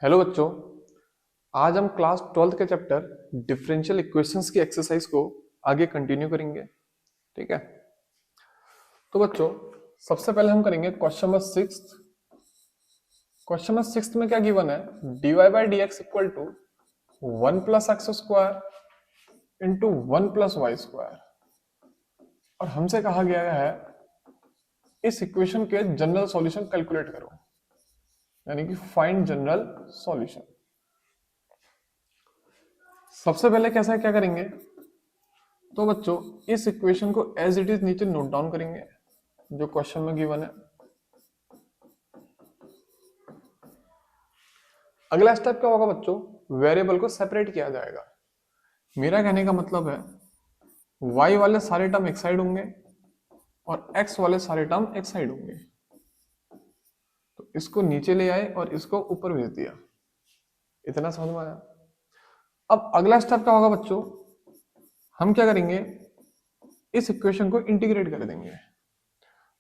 Hello बच्चों। आज हम क्लास 12th के चैप्टर डिफरेंशियल इक्वेशंस की एक्सरसाइज को आगे कंटिन्यू करेंगे। ठीक है, तो बच्चों सबसे पहले हम करेंगे क्वेश्चन नंबर 6। क्वेश्चन नंबर 6 में क्या गिवन है, dy by d x equal to 1 plus x square into 1 plus y square. और हमसे कहा गया है इस इक्वेशन के जनरल सॉल्यूशन कैलकुलेट करो, यानी कि फाइंड जनरल सॉल्यूशन। सबसे पहले कैसा क्या करेंगे, तो बच्चों इस इक्वेशन को एज इट इज नीचे नोट डाउन करेंगे जो क्वेश्चन में गिवन है। अगला स्टेप क्या होगा बच्चों, वेरिएबल को सेपरेट किया जाएगा। मेरा कहने का मतलब है y वाले सारे टर्म एक साइड होंगे और x वाले सारे टर्म एक साइड होंगे। तो इसको नीचे ले आए और इसको ऊपर भेज दिया। इतना समझ में आया। अब अगला स्टेप क्या होगा बच्चों, हम क्या करेंगे, इस इक्वेशन को इंटीग्रेट कर देंगे।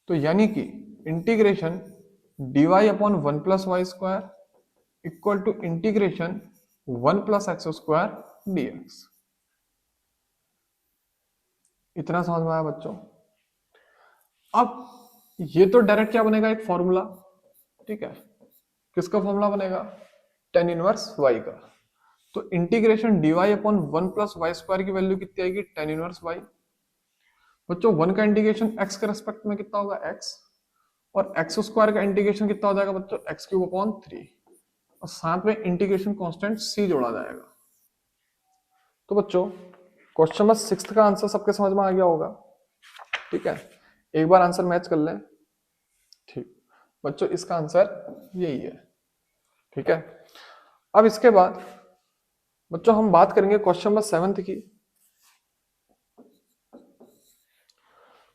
तो यानी कि integration dy upon 1 plus y square equal to integration 1 plus x square dx। इतना समझ में आया बच्चों। अब ये तो डायरेक्ट क्या बनेगा, एक फॉर्मूला। ठीक है, किसका फॉर्मूला बनेगा, tan इनवर्स y का। तो integration dy upon 1 plus y square की वैल्यू कितनी आएगी, tan इनवर्स y। बच्चों 1 का इंटीग्रेशन x के रेस्पेक्ट में कितना होगा, x। और एक्स स्क्वायर का इंटीग्रेशन कितना हो जाएगा बच्चों, एक्स क्यूब अपॉन 3। और साथ में इंटीग्रेशन कांस्टेंट c जोड़ा जाएगा। तो बच्चों क्वेश्चन नंबर 6 का आंसर सबके समझ में आ गया होगा। ठीक है, एक बार आंसर मैच कर लें। ठीक बच्चों, इसका आंसर यही है। ठीक है, अब इसके बाद बच्चों हम बात करेंगे क्वेश्चन नंबर 7 की।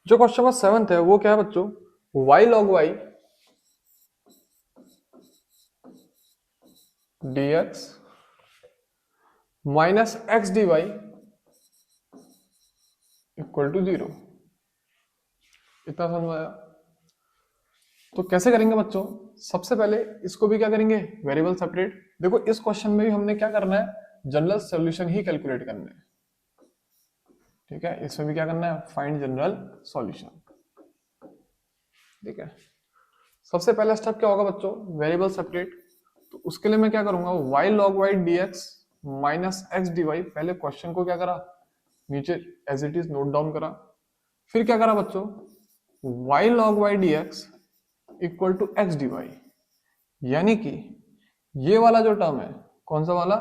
जो क्वेश्चन नंबर 7 है वो क्या है बच्चों, y log y dx minus x d y equal to 0। इतना समझ में आया। तो कैसे करेंगे बच्चों, सबसे पहले इसको भी क्या करेंगे, वेरिएबल सेपरेट। देखो इस क्वेश्चन में भी हमने क्या करना है, जनरल सॉल्यूशन ही कैलकुलेट करना है। ठीक है, इसमें भी क्या करना है, फाइंड जनरल सॉल्यूशन। ठीक है, सबसे पहला स्टेप क्या होगा बच्चों, वेरिएबल सेपरेट। तो उसके लिए मैं क्या करूंगा, y log y dx minus x d y. पहले क्वेश्चन को क्या करा, नीचे as it is note down करा। फिर क्या करा बच्चों, y log y dx equal to x d y. यानी कि ये वाला जो टर्म है, कौन सा वाला,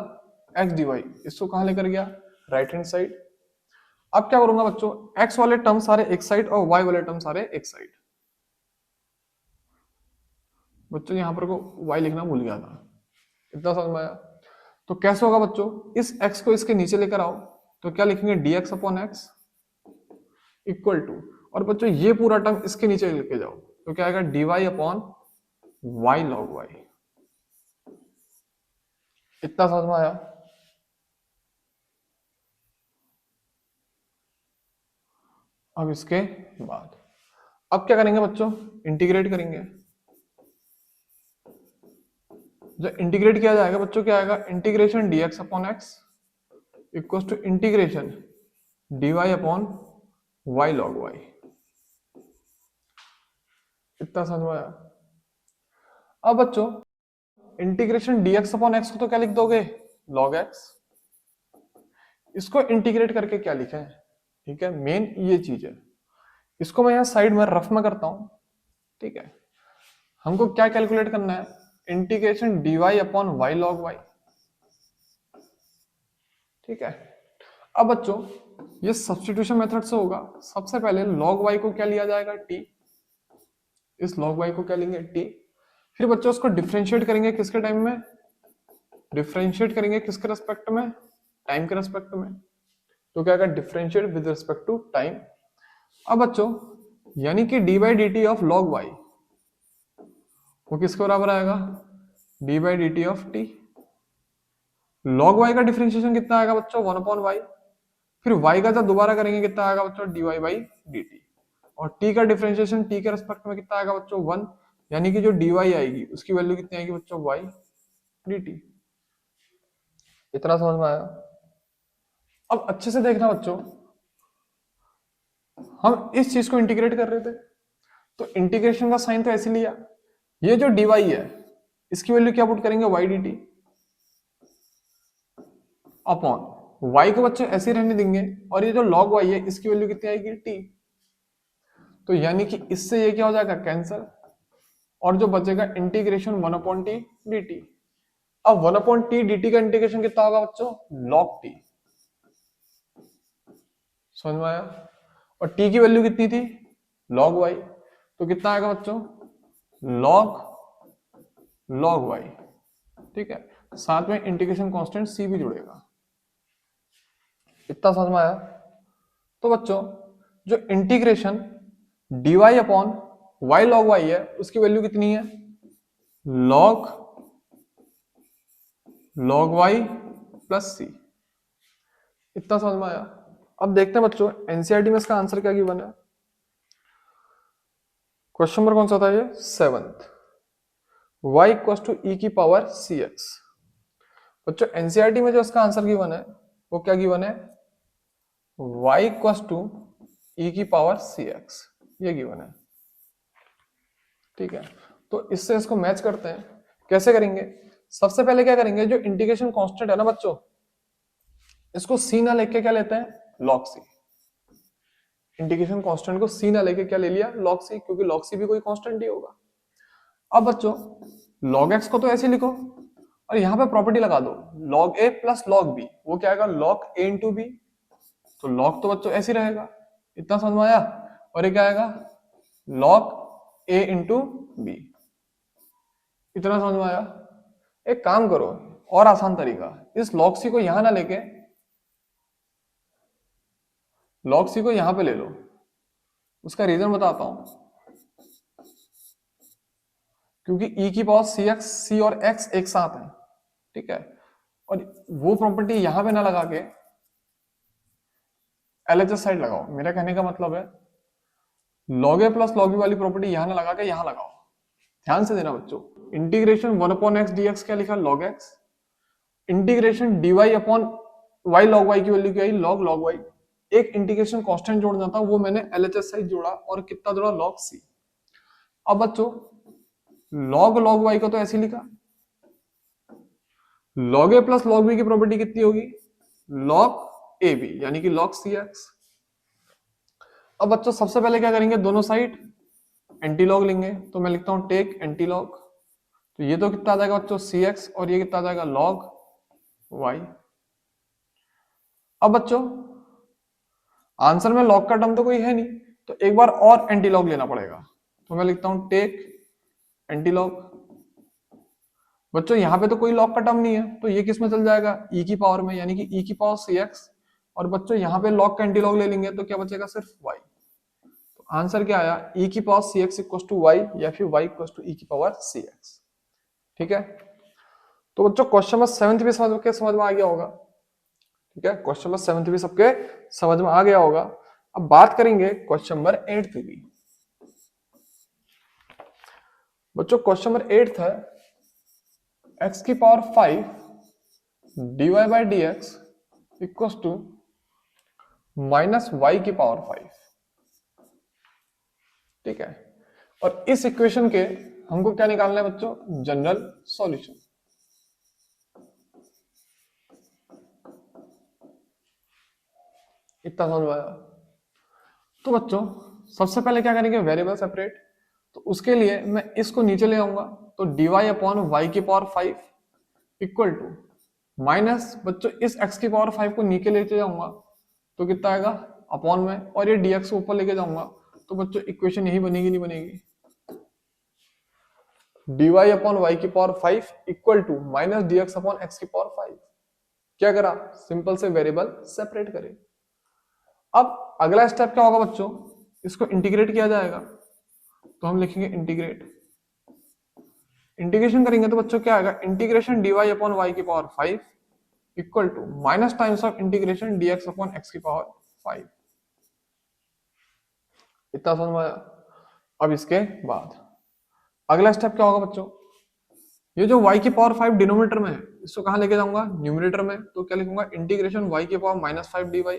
एक्स डी वाई, इसको कहां लेकर गया, राइट हैंड साइड। अब क्या करूंगा बच्चों, x वाले टर्म सारे एक साइड और y वाले टर्म सारे एक साइड। बच्चों यहां पर को y लिखना भूल गया था, इतना समझ में आया। तो कैसे होगा बच्चों, इस x को इसके नीचे लेकर आओ। तो क्या लिखेंगे, dx upon x equal to, और बच्चों ये पूरा टर्म इसके नीचे लेके जाओ। तो क्या आएगा, dy upon y log y। इतना समझ में आया। अब इसके बाद अब क्या करेंगे बच्चों, इंटीग्रेट करेंगे। जब इंटीग्रेट किया जाएगा बच्चों क्या आएगा, integration dx upon x equal to integration dy upon y log y। इतना समझ में आया। अब बच्चों इंटीग्रेशन dx अपॉन एक्स को तो क्या लिख दोगे, log x। इसको इंटीग्रेट करके क्या लिखे है, ठीक है, मेन ये चीज है। इसको मैं यहां साइड में रफ में करता हूं। ठीक है, हमको क्या कैलकुलेट करना है, integration dy upon y log y। ठीक है, अब बच्चों ये सब्स्टिट्यूशन मेथड से होगा। सबसे पहले log y को क्या लिया जाएगा, t। इस log y को क्या लेंगे, t। फिर बच्चों उसको डिफरेंशिएट करेंगे किसके टाइम में, डिफरेंशिएट करेंगे किसके रेस्पेक्ट में, टाइम के रेस्पेक्ट में। तो क्या आएगा, differentiate with respect to time. अब बच्चों यानी कि d by d t of log y वो किसके बराबर आएगा, d by d t of t. Log y का डिफरेंशिएशन कितना आएगा बच्चों, 1 अपॉन वाई। फिर वाई का जब दोबारा करेंगे कितना आएगा बच्चों, d y by d t. और टी का डिफरेंशिएशन टी के रेस्पेक्ट में कितना आएगा बच्चों, 1। यानी कि जो डी वाई आएगी उसकी वैल्यू कितनी आएगी बच्चों, वाई। dt। इतना समझ में आया? अब अच्छे से देखना बच्चों, हम इस चीज को इंटीग्रेट कर रहे थे, तो इंटीग्रेशन का साइन तो ऐसे लिया, ये जो dy है इसकी वैल्यू क्या पुट करेंगे, y dt अपॉन y को बच्चों ऐसे ही रहने देंगे, और ये जो log y है इसकी वैल्यू कितनी आएगी, t। तो यानी कि इससे ये क्या हो जाएगा, कैंसल, और जो बचेगा इंटीग्रेशन 1/t dt। अब 1/t dt का इंटीग्रेशन कितना होगा बच्चों, log t। समझ में आया? और t की वैल्यू कितनी थी, log y, तो कितना आएगा बच्चों, log y। ठीक है, साथ में इंटीग्रेशन कांस्टेंट c भी जुड़ेगा। इतना समझ में आया? तो बच्चों जो integration dy upon y log y है उसकी वैल्यू कितनी है, log y प्लस c। इतना समझ में आया? अब देखते हैं बच्चों एनसीईआरटी में इसका आंसर क्या गिवन है। क्वेश्चन नंबर कौन सा था ये, 7th, y equal to e की पावर cx। बच्चों एनसीईआरटी में जो इसका आंसर गिवन है वो क्या गिवन है, y इक्वल टू e की पावर cx, ये गिवन है। ठीक है, तो इससे इसको मैच करते हैं। कैसे करेंगे, सबसे पहले क्या करेंगे, जो इंटीग्रेशन कांस्टेंट है ना बच्चों, इसको c ना लेके क्या लेते हैं, log c। इंटीग्रेशन कांस्टेंट को c ना लेके क्या ले लिया, log c, क्योंकि log c भी कोई कांस्टेंट ही होगा। अब बच्चों log x को तो ऐसे लिखो, और यहां पे प्रॉपर्टी लगा दो log a plus log b, वो क्या आएगा, log a इंटू बी। तो log तो बच्चों ऐसे ही रहेगा। इतना समझ में आया? और ये क्या आएगा, log a इंटू बी। इतना समझ में आया? एक काम करो, और आसान तरीका, इस log c को यहां ना लेके log c को यहां पे ले लो। उसका रीजन बताता हूं, क्योंकि e की पावर cx, c और x एक साथ है। ठीक है, और वो प्रॉपर्टी यहां पे ना लगा के LHS साइड लगाओ। मेरा कहने का मतलब है log a plus log b वाली प्रॉपर्टी यहां ना लगा के यहां लगाओ। ध्यान से देना बच्चों, इंटीग्रेशन 1/x dx क्या लिखा, log x। Integration dy upon y log y की वैल्यू क्या आई, log y। एक इंटीग्रेशन कांस्टेंट जोड़ना था, वो मैंने LHS साइड जोड़ा, और कितना जोड़ा, log c। अब बच्चों log y को तो ऐसे लिखा, log a plus log b की प्रॉपर्टी कितनी होगी, log ab, यानी कि log cx। अब बच्चों सबसे पहले क्या करेंगे, दोनों साइड एंटी लॉग लेंगे, तो मैं लिखता हूं टेक एंटी लॉग। तो ये तो कितना आ जाएगा बच्चों, cx, और ये कितना आ जाएगा, log y। अब बच्चों आंसर में लॉग का टर्म तो कोई है नहीं, तो एक बार और एंटी लॉग लेना पड़ेगा। तो मैं लिखता हूं टेक एंटी लॉग। बच्चों यहां पे तो कोई लॉग का टर्म नहीं है, तो ये किस में चल जाएगा, e की पावर में, यानी कि e की पावर cx। और बच्चों यहां पे लॉग का एंटी लॉग ले लेंगे तो क्या बचेगा, सिर्फ y। तो आंसर क्या आया, e की power cx equal to y, या फिर y इक्वल टू e की पावर cx। ठीक है, तो बच्चों क्वेश्चन नंबर 7th भी समझ में आ गया होगा। ठीक है, क्वेश्चन नंबर 7th भी सबके समझ में आ गया होगा। अब बात करेंगे क्वेश्चन नंबर 8th की। बच्चों क्वेश्चन नंबर 8th है, x की power 5 dy by d x equal to minus y की पावर 5। ठीक है, और इस इक्वेशन के हमको क्या निकालना है बच्चों, जनरल सॉल्यूशन। इतना समझ में आया? तो बच्चों सबसे पहले क्या करेंगे, वेरिएबल सेपरेट। तो उसके लिए मैं इसको नीचे ले आऊंगा, तो dy अपॉन वाई की पावर 5 इक्वल टू माइनस, बच्चों इस x की पावर 5 को नीचे लेके जाऊंगा तो कितना आएगा, अपॉन में, और ये dx को ऊपर लेके जाऊंगा तो बच्चों इक्वेशन यही बनेगी, नहीं बनेगी, dy अपॉन वाई की power 5 equal to minus dx upon x की पावर 5। क्या करा, सिंपल से वेरिएबल सेपरेट करे। अब अगला स्टेप क्या होगा बच्चों, इसको इंटीग्रेट किया जाएगा, तो हम लिखेंगे इंटीग्रेट। इंटीग्रेशन करेंगे तो बच्चों क्या आएगा, इंटीग्रेशन dy अपॉन वाई की power 5 equal to minus times of integration dx upon x की पावर 5। इतना समझ में आया? अब इसके बाद अगला स्टेप क्या होगा बच्चों, ये जो y की पावर 5 डिनोमिनेटर में है, इसको कहां लेके जाऊंगा, न्यूमरेटर में, तो क्या लिखूंगा, इंटीग्रेशन y की पावर -5 dy,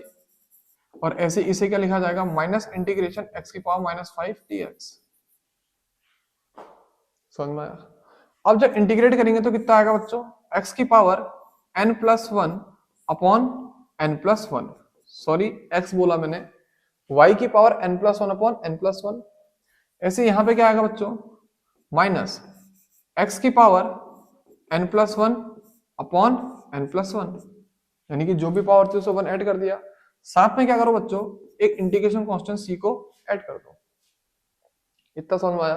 और ऐसे इसे क्या लिखा जाएगा, माइनस इंटीग्रेशन x की पावर -5 dx। समझ में आया? अब जब इंटीग्रेट करेंगे तो कितना आएगा बच्चों, x की power n+1 upon n+1, sorry x बोला मैंने, y की पावर n+1 अपॉन n+1। ऐसे यहां पे क्या आएगा बच्चों, माइनस x की पावर n+1 अपॉन n+1, यानी कि जो भी पावर थी उसे 1 ऐड कर दिया। साथ में क्या करो बच्चों, एक इंटीग्रेशन कांस्टेंट c को ऐड कर दो। इतना समझ में आया?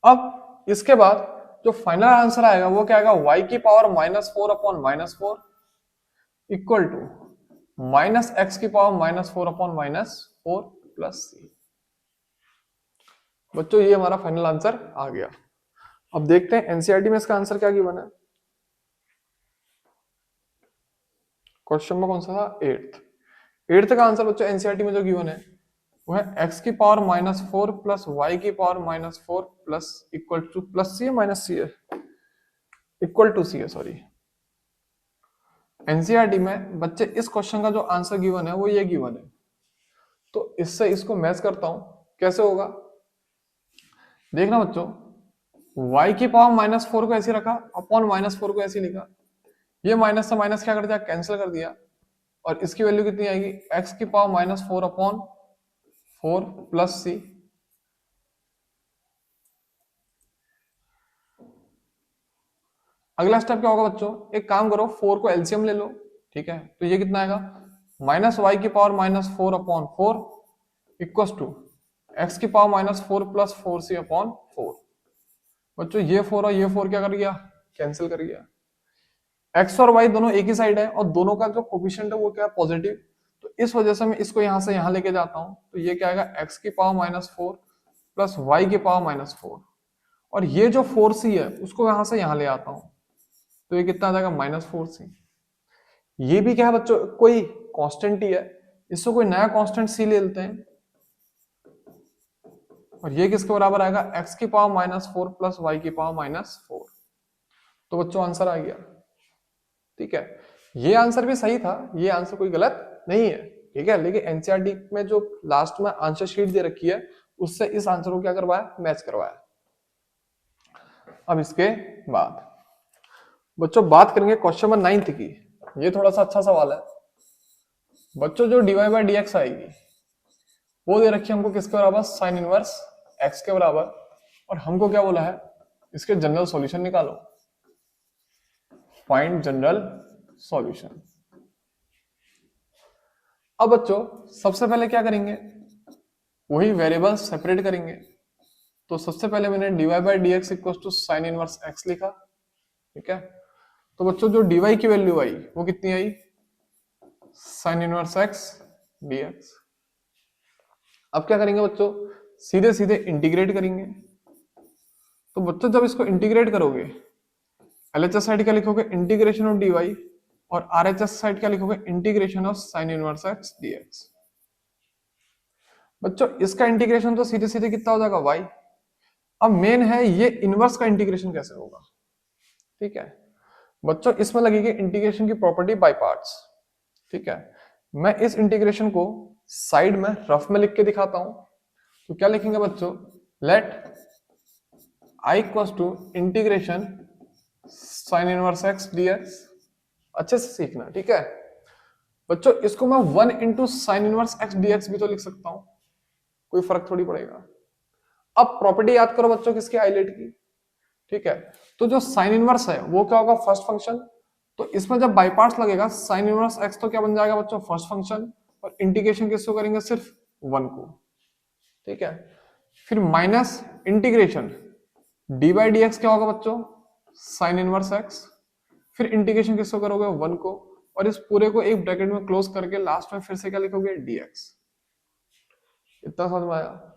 अब इसके बाद जो फाइनल आंसर आएगा वो क्या आएगा, y की power -4 upon -4 equal to minus x की पावर -4 अपॉन -4 प्लस सी। बच्चों ये हमारा फाइनल आंसर आ गया। अब देखते हैं एनसीईआरटी में इसका आंसर क्या गिवन है। क्वेश्चन में कौन सा था, एट्थ का आंसर बच्चों एनसीईआरटी में जो गिवन है वो है x की पावर -4 प्लस y की power -4 plus equal to plus C है माइनस सी है, इक्वल टू सी है, सॉरी। एनसीईआरटी में बच्चे इस क्वेश्चन का जो आंसर गिवन है वो ये गिवन है, तो इससे इसको मैच करता हूं, कैसे होगा देखना बच्चों। y की पावर -4 को ऐसे रखा, अपॉन -4 को ऐसे लिखा, ये माइनस से माइनस क्या कर दिया, कैंसिल कर दिया, और इसकी वैल्यू कितनी आएगी, x की पावर -4 अपॉन 4 प्लस सी। अगला स्टेप क्या होगा बच्चों, एक काम करो, 4 को एलसीएम ले लो, ठीक है, तो ये कितना आएगा, -y की power -4 upon 4 equal to x की पावर -4 प्लस 4c अपॉन 4। बच्चों ये 4 और ये 4 क्या कर गया, कैंसिल कर गया। x और y दोनों एक ही साइड है और दोनों का जो कोफिशिएंट है वो क्या है, पॉजिटिव, तो इस वजह से मैं इसको यहां से यहां लेके जाता हूं, तो ये क्या आएगा, x की पावर -4 प्लस y की पावर -4, और ये जो 4c है उसको यहां से यहां ले आता हूं, तो ये कितना आ जाएगा, -4c। ये भी क्या है बच्चों, कोई कांस्टेंट ही है, इसको कोई नया कांस्टेंट c ले लेते हैं, और ये किसके बराबर आएगा, x की पावर -4 प्लस y की पावर -4। तो बच्चों आंसर आ गया, ठीक है। ये आंसर भी सही था, ये आंसर कोई गलत नहीं है, ठीक है, लेकिन एनसीईआरटी में जो लास्ट में आंसर शीट दे रखी है उससे इस आंसर को क्या करवाया, मैच करवाया। अब इसके बाद बच्चों बात करेंगे क्वेश्चन नंबर 9 की। ये थोड़ा सा अच्छा सवाल है बच्चों, जो dy बाई डी एक्स आएगी वो दे रखी है हमको किसके बराबर, साइन इनवर्स x के बराबर, और हमको क्या बोला है, इसके जनरल सॉल्यूशन निकालो, फाइंड जनरल सॉल्यूशन। अब बच्चों सबसे पहले क्या करेंगे, वही वेरिएबल सेपरेट करेंगे, तो सबसे पहले मैंने dy by d x equal to sine inverse x लिखा, ठीक है। तो बच्चों जो dy की वैल्यू आई वो कितनी आई, साइन इनवर्स x dx। अब क्या करेंगे बच्चों, सीधे सीधे इंटीग्रेट करेंगे, तो बच्चों जब इसको इंटीग्रेट करोगे एलएचएस साइड क्या लिखोगे, इंटीग्रेशन ऑफ dy, और आरएचएस साइड क्या लिखोगे, integration of sine inverse x dx। बच्चों इसका इंटीग्रेशन तो सीधे सीधे कितना हो जाएगा, y। अब मेन है ये इनवर्स का इंटीग्रेशन कैसे होगा, ठीक है। बच्चों इसमें लगेगी इंटीग्रेशन की प्रॉपर्टी बाय पार्ट्स, ठीक है। मैं इस इंटीग्रेशन को साइड में रफ में लिख के दिखाता हूं, तो क्या लिखेंगे बच्चों, let i equals to integration sine inverse x dx। अच्छे से सीखना, ठीक है बच्चों। इसको मैं 1 into sine inverse x dx भी तो लिख सकता हूं, कोई फर्क थोड़ी पड़ेगा। अब प्रॉपर्टी याद करो बच्चों किसकी, आइलेट की, ठीक है। तो जो साइन इनवर्स है वो क्या होगा, फर्स्ट फंक्शन, तो इसमें जब बाई पार्ट्स लगेगा साइन इनवर्स x तो क्या बन जाएगा बच्चों, फर्स्ट फंक्शन, और इंटीग्रेशन किसको करेंगे, सिर्फ 1 को, ठीक है। फिर minus integration D by d x क्या होगा बच्चों, साइन इनवर्स x, फिर इंटीग्रेशन किसको करोगे, 1 को, और इस पूरे को एक ब्रैकेट में क्लोज करके लास्ट में फिर से क्या लिखोगे, dx। इतना समझ में आया।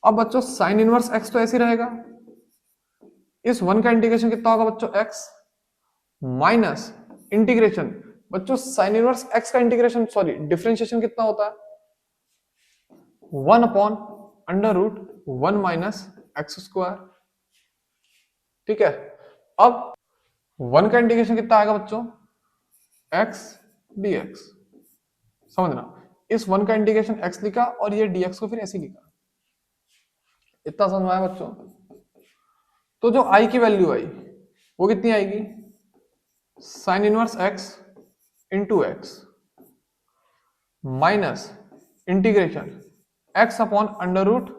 अब बच्चों साइन इनवर्स x तो ऐसे ही रहेगा, इस 1 का इंटीग्रेशन कितना होगा बच्चों, x, माइनस इंटीग्रेशन बच्चों साइन इनवर्स x का इंटीग्रेशन, सॉरी डिफरेंशिएशन कितना होता है, 1 upon under root 1 minus x square. ठीक है। अब 1 का इंटीग्रेशन कितना आएगा बच्चों, x dx, समझना, इस 1 का इंटीग्रेशन x लिखा और ये dx को फिर ऐसे लिखा। इतना समझ में आया बच्चों। तो जो i की वैल्यू आई वो कितनी आएगी, sine inverse x into x minus integration x upon under root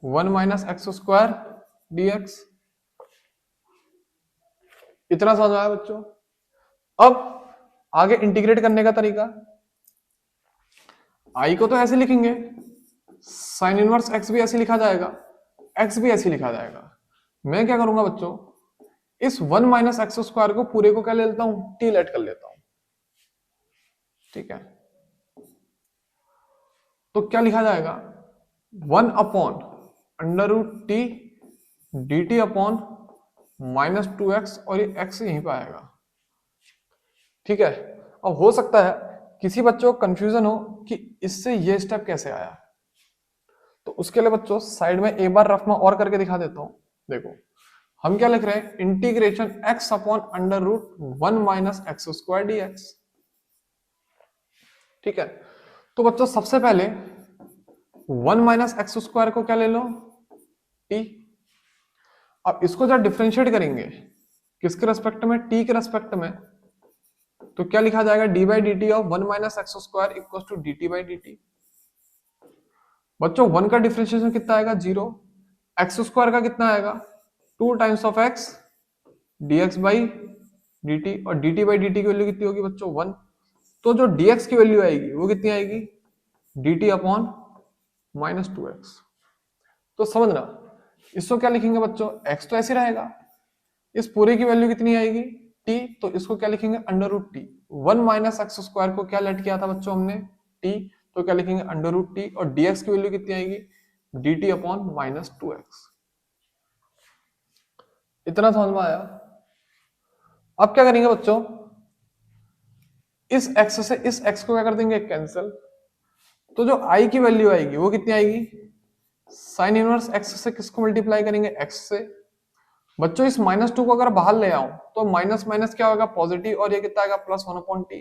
1 minus x square dx। इतना समझ में आया बच्चों। अब आगे इंटीग्रेट करने का तरीका, i को तो ऐसे लिखेंगे, साइन इनवर्स x भी ऐसे लिखा जाएगा, x भी ऐसे लिखा जाएगा। मैं क्या करूंगा बच्चों, इस 1 माइनस एक्स स्क्वायर को पूरे को क्या ले लेता हूं, t लेट कर लेता हूं, ठीक है। तो क्या लिखा जाएगा, 1 upon under root t d t upon minus 2x, और ये x यहीं पे आएगा, ठीक है। अब हो सकता है किसी बच्चे को कंफ्यूजन हो कि इससे ये स्टेप कैसे आया, तो उसके लिए बच्चों साइड में एक बार रफ में और करके दिखा देता हूं। देखो हम क्या लिख रहे हैं, integration x upon under root 1 minus x square dx, ठीक है। तो बच्चों सबसे पहले 1 माइनस एक्स स्क्वायर को क्या ले लो, t। अब इसको जब डिफरेंशिएट करेंगे किसके रेस्पेक्ट में, t के रेस्पेक्ट में, तो क्या लिखा जाएगा, d by d t of 1 minus x square equal to d t by d t. बच्चों 1 का डिफरेंशिएशन कितना आएगा, 0, एक्स स्क्वायर का कितना आएगा, 2 times of x dx by dt, और dt बाई dt की वैल्यू कितनी होगी बच्चों, 1। तो जो dx की वैल्यू आएगी वो कितनी आएगी, dt अपॉन माइनस 2x। तो समझना, इसको क्या लिखेंगे बच्चों, x तो ऐसे रहेगा, इस पूरे की वैल्यू कितनी आएगी, t, तो इसको क्या लिखेंगे, under root t. 1 minus x square को क्या लेट किया था बच्चों हमने, t, तो क्या लिखेंगे, अंडर रूट टी, और dx की वैल्यू कितनी आएगी, dt अपॉन माइनस 2x। इतना समझ में आया। अब क्या करेंगे बच्चों, इस x से इस x को क्या कर देंगे, कैंसिल। तो जो i की वैल्यू आएगी वो कितनी आएगी, साइन इनवर्स x से किसको मल्टीप्लाई करेंगे, x से। बच्चों इस -2 को अगर बाहर ले आऊं तो माइनस माइनस क्या होगा, पॉजिटिव, और ये कितना आएगा, प्लस 1 अपॉन टी।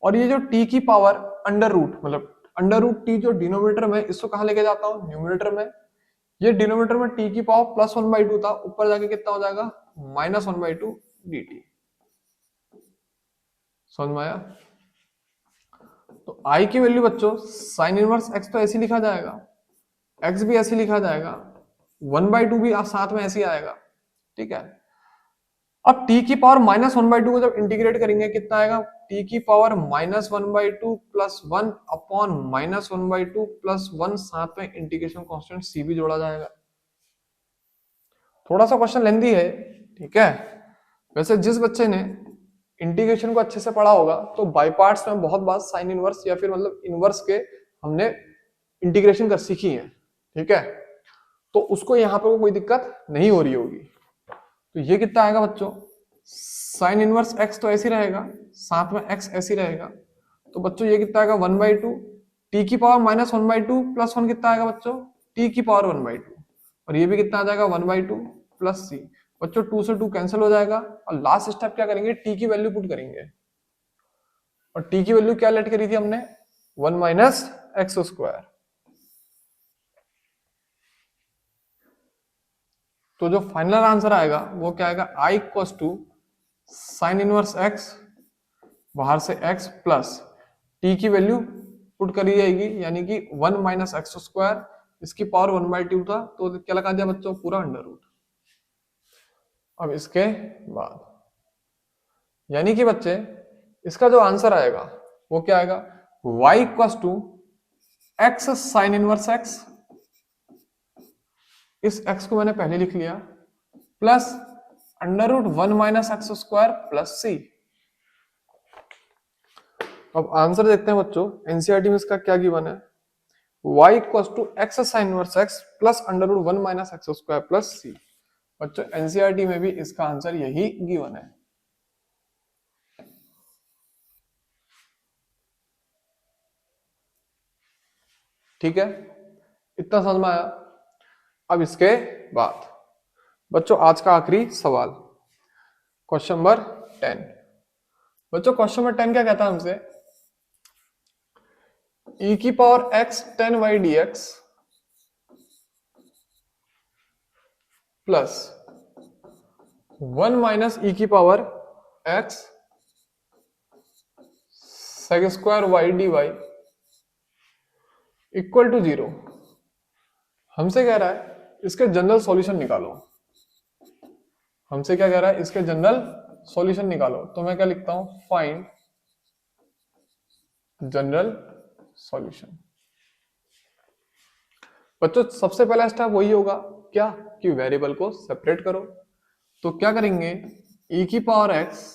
और ये जो t की पावर अंडर रूट, मतलब अंडर रूट टी जो डिनोमिनेटर में, इसको कहां लेके जाता हूं, न्यूमिनेटर में। ये डिनोमिनेटर में t की पावर प्लस 1/2 था, ऊपर जाके कितना हो जाएगा, माइनस 1/2 dt। समझ में आया। तो i की वैल्यू बच्चों साइन इनवर्स x तो ऐसे लिखा जाएगा, x भी ऐसे लिखा जाएगा, 1/2 भी साथ में ऐसे आएगा, ठीक है। अब t की पावर माइनस 1/2 को जब इंटीग्रेट करेंगे कितना आएगा, t की power minus 1/2 plus 1 upon minus 1/2 plus 1, साथ में इंटीग्रेशन कांस्टेंट c भी जोड़ा जाएगा। थोड़ा सा क्वेश्चन लेंदी है, ठीक है। वैसे जिस बच्चे ने इंटीग्रेशन को अच्छे से पढ़ा होगा तो बाय पार्ट्स में बहुत बार साइन इनवर्स या फिर मतलब इनवर्स के हमने इंटीग्रेशन कर सीखी है, ठीक है। तो उसको यहाँ पे कोई दिक्कत नहीं हो रही होगी। तो ये कितना आएगा बच्चों, साइन इनवर्स x तो ऐसे रहेगा, साथ में x ऐसे रहेगा, तो बच्चों ये कितना आएगा, 1/2, t की पावर माइनस 1/2 प्लस 1 कितना आएगा बच्चों, t की पावर 1/2, और ये भी कितना आ जाएगा, 1/2 प्लस c। बच्चों 2 से 2 कैंसिल हो जाएगा, और लास्ट स्टेप क्या करेंगे, t की वैल्यू पुट करेंगे, और t की वैल्यू क्या लेट करी थी हमने, 1 माइनस एक्स स्क्वायर। तो जो फाइनल आंसर आएगा वो क्या आएगा, i equals to sine inverse x, बाहर से x प्लस t की वैल्यू पुट करी जाएगी, यानी कि 1 माइनस एक्स स्क्वायर, इसकी पावर 1/2 था, तो क्या लगा दिया बच्चों, पूरा अंडर रूट। अब इसके बाद यानी कि बच्चे इसका जो आंसर आएगा वो क्या आएगा, y equals to x sine inverse x, इस x को मैंने पहले लिख लिया, plus under root 1 minus x square plus c। अब आंसर देखते हैं बच्चों, एनसीईआरटी में इसका क्या गिवन है, y equals to x sine inverse x plus under root 1 minus x square plus c। बच्चों एनसीईआरटी में भी इसका आंसर यही गिवन है। ठीक है, इतना समझ में आया। अब इसके बाद बच्चों आज का आखिरी सवाल, क्वेश्चन नंबर 10। बच्चों क्वेश्चन नंबर 10 क्या कहता है हमसे, e की power x 10y dx plus 1 minus e की power x sec square y dy equal to 0। हमसे कह रहा है इसके जनरल सॉल्यूशन निकालो। हमसे क्या कह रहा है, इसके जनरल सॉल्यूशन निकालो। तो मैं क्या लिखता हूं, फाइंड जनरल सॉल्यूशन। बच्चों सबसे पहला स्टेप वही होगा क्या, कि वेरिएबल को सेपरेट करो। तो क्या करेंगे, e की पावर x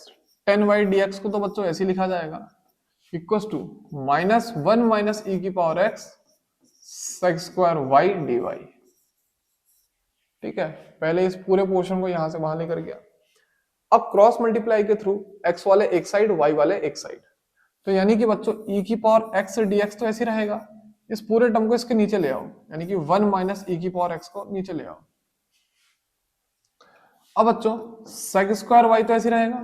10y dx को तो बच्चों ऐसे लिखा जाएगा, equal to minus 1 minus e की power x sec square y dy। ठीक है, पहले इस पूरे पोर्शन को यहां से वहां लेकर गया। अब क्रॉस मल्टीप्लाई के थ्रू x वाले एक साइड y वाले एक साइड, तो यानी कि बच्चों e की पावर x dx तो ऐसे रहेगा, इस पूरे टर्म को इसके नीचे ले आओ, यानी कि 1 माइनस e की पावर x को नीचे ले आओ। अब बच्चों sec स्क्वायर y तो ऐसे रहेगा,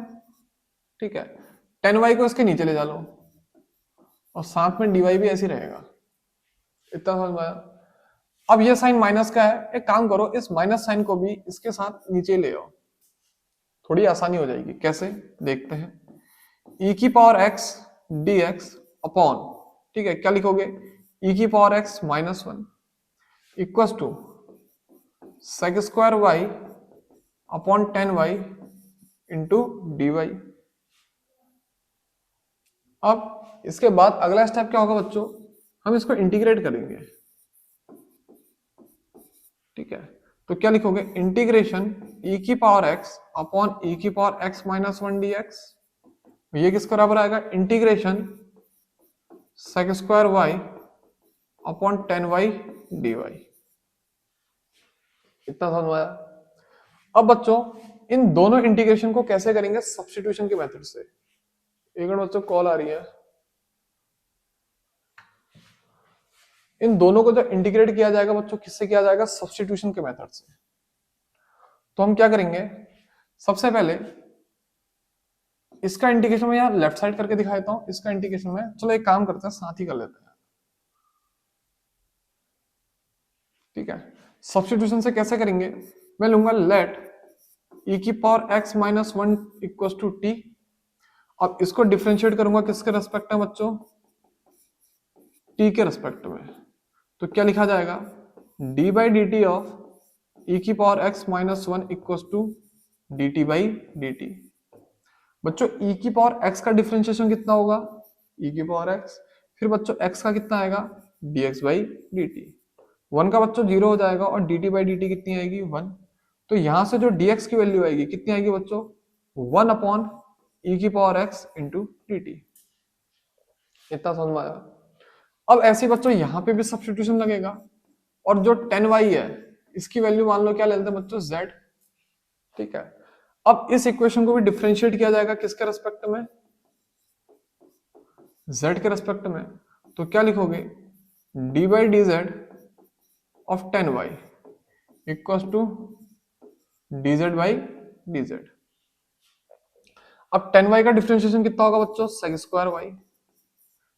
ठीक है, 10y को इसके नीचे ले जा लो और साथ में dy भी ऐसे रहेगा। इतना समझ में आया। अब ये साइन माइनस का है, एक काम करो इस माइनस साइन को भी इसके साथ नीचे ले आओ, थोड़ी आसानी हो जाएगी। कैसे देखते हैं, e की पावर x dx अपॉन, ठीक है, क्या लिखोगे, e की power x minus 1 equal to sec square y upon 10y into d y. अब इसके बाद अगला स्टेप क्या होगा बच्चों, हम इसको इंटीग्रेट करेंगे। ठीक है, तो क्या लिखोगे, इंटीग्रेशन e की पावर x अपॉन e की पावर x माइनस 1 dx, ये किसके बराबर आएगा, integration sec square y upon 10y dy। इतना समझ आया। अब बच्चों इन दोनों इंटीग्रेशन को कैसे करेंगे, सब्स्टिट्यूशन के मेथड से। एक मिनट बच्चों कॉल आ रही है। इन दोनों को जो इंटीग्रेट किया जाएगा बच्चों, किससे किया जाएगा, सब्स्टिट्यूशन के मेथड से। तो हम क्या करेंगे, सबसे पहले इसका इंटीग्रेशन मैं यहां लेफ्ट साइड करके दिखाता हूं, इसका इंटीग्रेशन में, चलो एक काम करते हैं साथ ही कर लेते हैं। ठीक है, सब्स्टिट्यूशन से कैसे करेंगे, मैं लूंगा लेट e की power x minus 1 equal to t. अब इसको डिफरेंशिएट करूंगा किसके रेस्पेक्ट में बच्चों, t के रेस्पेक्ट में। तो क्या लिखा जाएगा, d by d t of e की power x minus 1 equal to d t by d t. बच्चों e की पावर x का डिफरेंशिएशन कितना होगा, e की पावर x, फिर बच्चों x का कितना आएगा, dx बाई डी टी। 1 का बच्चों 0 हो जाएगा और dt बाई डी टी कितनी आएगी, 1। तो यहां से जो dx की वैल्यू आएगी कितनी आएगी बच्चों, 1 अपॉन e की power x into D T. इतना समझ में आया। अब ऐसे बच्चों यहां पे भी सब्स्टिट्यूशन लगेगा, और जो 10y है इसकी वैल्यू मान लो क्या लेते हैं बच्चों, z। ठीक है, अब इस इक्वेशन को भी डिफरेंशिएट किया जाएगा किसके रेस्पेक्ट में, z के रेस्पेक्ट में। तो क्या लिखोगे, d by d z of 10y equal to dz by dz। अब 10y का डिफरेंशिएशन कितना होगा बच्चों, सेक स्क्वायर y,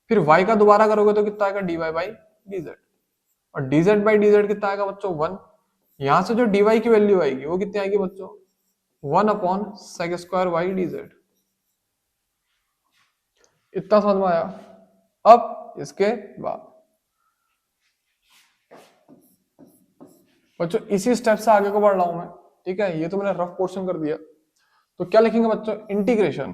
फिर y का दोबारा करोगे तो कितना आएगा, dy बाई dz, और dz बाई dz कितना आएगा बच्चों, 1। यहां से जो dy की वैल्यू आएगी वो कितनी आएगी बच्चों, 1 upon sec square y dz। इतना समझ में आया। अब इसके बाद बच्चों इसी स्टेप से आगे को बढ़ रहा हूं मैं। ठीक है, ये तो मैंने रफ पोर्शन कर दिया। तो क्या लिखेंगे बच्चों, इंटीग्रेशन,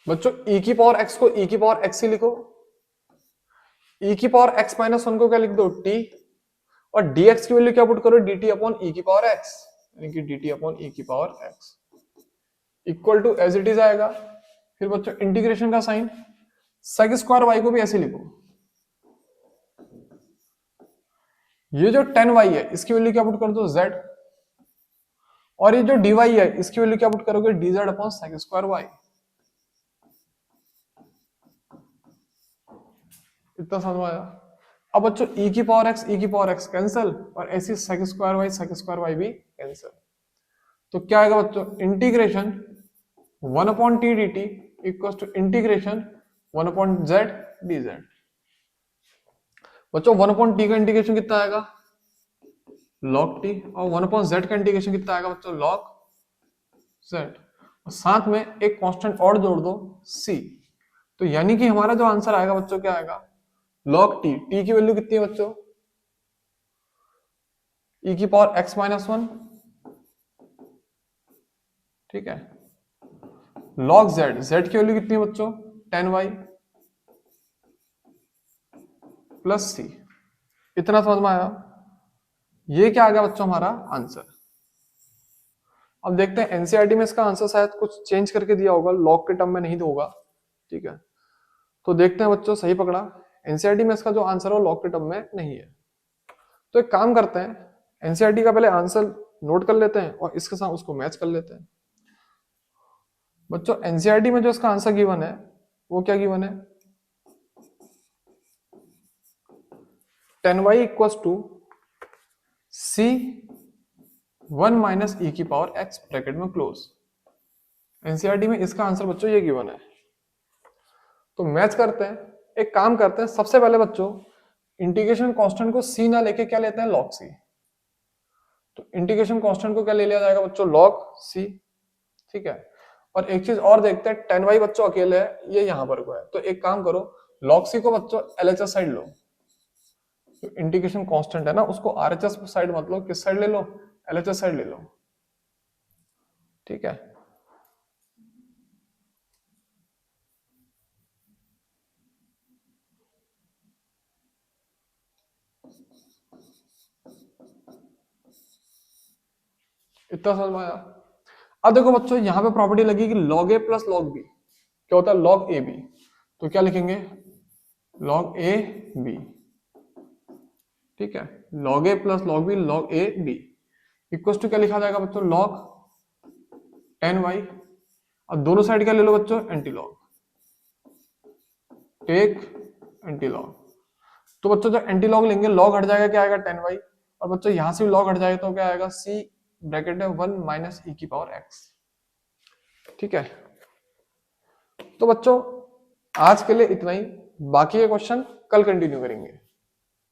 बच्चों e की पावर x को e की पावर x ही लिखो, e की पावर x माइनस 1 को क्या लिख दो, t, और dx की वैल्यू क्या पुट करो, dt अपॉन e की पावर x, यानी कि dt अपॉन e की power x equal to as it is आएगा। फिर बच्चों इंटीग्रेशन का साइन, सेक स्क्वायर y को भी ऐसे लिखो, ये जो 10y है इसकी वैल्यू क्या पुट कर दो, z, और ये जो dy है इसकी वैल्यू क्या पुट करोगे, dz upon sec square y। इतना समझ में आया। अब बच्चों e की पावर x कैंसिल, और ऐसी sec² भी कैंसिल। तो क्या आएगा बच्चों, integration 1/t dt equal to integration 1/z dz। बच्चों 1/t का इंटीग्रेशन कितना आएगा, log t, और 1/z का इंटीग्रेशन कितना आएगा बच्चों, log z। और साथ में एक कांस्टेंट और जोड़ दो c। तो यानी कि हमारा जो आंसर आएगा बच्चों क्या आएगा, log t, t की वैल्यू कितनी है बच्चों, e की पावर x-1, ठीक है, log z, z की वैल्यू कितनी है बच्चों, 10y प्लस c। इतना समझ में आया, ये क्या आ गया बच्चों हमारा आंसर। अब देखते हैं एनसीईआरटी में इसका आंसर शायद कुछ चेंज करके दिया होगा, लॉग के टर्म में नहीं होगा, ठीक है। तो देखते हैं बच्चों, सही पकड़ा, एनसीईआरटी में इसका जो आंसर है वो लॉग के टर्म में नहीं है। तो एक काम करते हैं, एनसीईआरटी का पहले आंसर नोट कर लेते हैं और इसके साथ उसको मैच कर लेते हैं। बच्चों एनसीईआरटी में जो इसका आंसर गिवन है वो क्या गिवन है, 10y equals to c1 minus e की पावर x ब्रैकेट में क्लोज। एनसीईआरटी में इसका आंसर बच्चों ये गिवन है। तो मैच करते हैं, एक काम करते हैं, सबसे पहले बच्चों इंटीग्रेशन कांस्टेंट को c ना लेके क्या लेते हैं, log c। तो इंटीग्रेशन कांस्टेंट को क्या ले लिया जाएगा बच्चों, log c, ठीक है। और एक चीज और देखते हैं, 10y बच्चों अकेले है, ये यहां पर को है, तो एक काम करो, log c को बच्चों LHS साइड लो, तो इंटीग्रेशन कांस्टेंट है ना, उसको RHS साइड मत लो, किस साइड ले लो, LHS साइड ले लो, ठीक है। इतना समझ में आया। अब देखो बच्चों यहाँ पे प्रॉपर्टी लगी कि log a plus log b क्या होता है, log ab। तो क्या लिखेंगे, log a b, ठीक है, log a plus log b, log a b equal to क्या लिखा जाएगा बच्चों, log 10y। अब दोनों साइड क्या ले लो बच्चों, anti log, take anti log. तो बच्चों जब एंटी लॉग लेंगे, लॉग हट जाएगा, क्या आएगा 10y, और बच्चों यहां से भी लॉग हट जाएगा तो क्या आएगा, c ब्रैकेट में 1 माइनस e की पावर x, ठीक है। तो बच्चों आज के लिए इतना ही, बाकी के क्वेश्चन कल कंटिन्यू करेंगे।